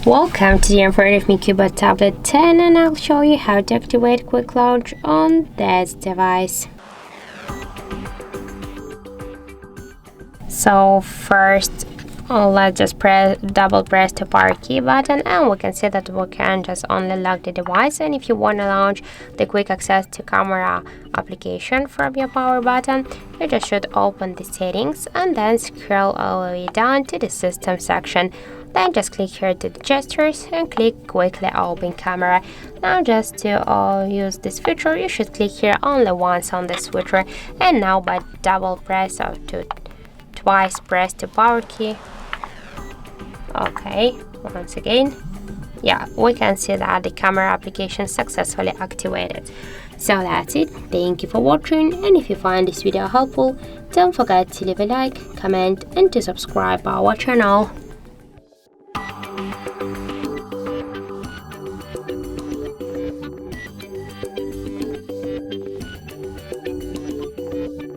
Welcome to the in front of me CUBOT Tablet 10, and I'll show you how to activate Quick Launch on this device. So first, let's just double press the power key button, and we can see that we can just only lock the device. And if you want to launch the quick access to camera application from your power button, you just should open the settings and then scroll all the way down to the system section. Then just click here to the gestures and click quickly open camera. Now just to use this feature, you should click here only once on this switcher, and now by double press or twice press the power key. Okay, once again, yeah, we can see that the camera application successfully activated. So that's it. Thank you for watching, and if you find this video helpful, don't forget to leave a like, comment and to subscribe our channel.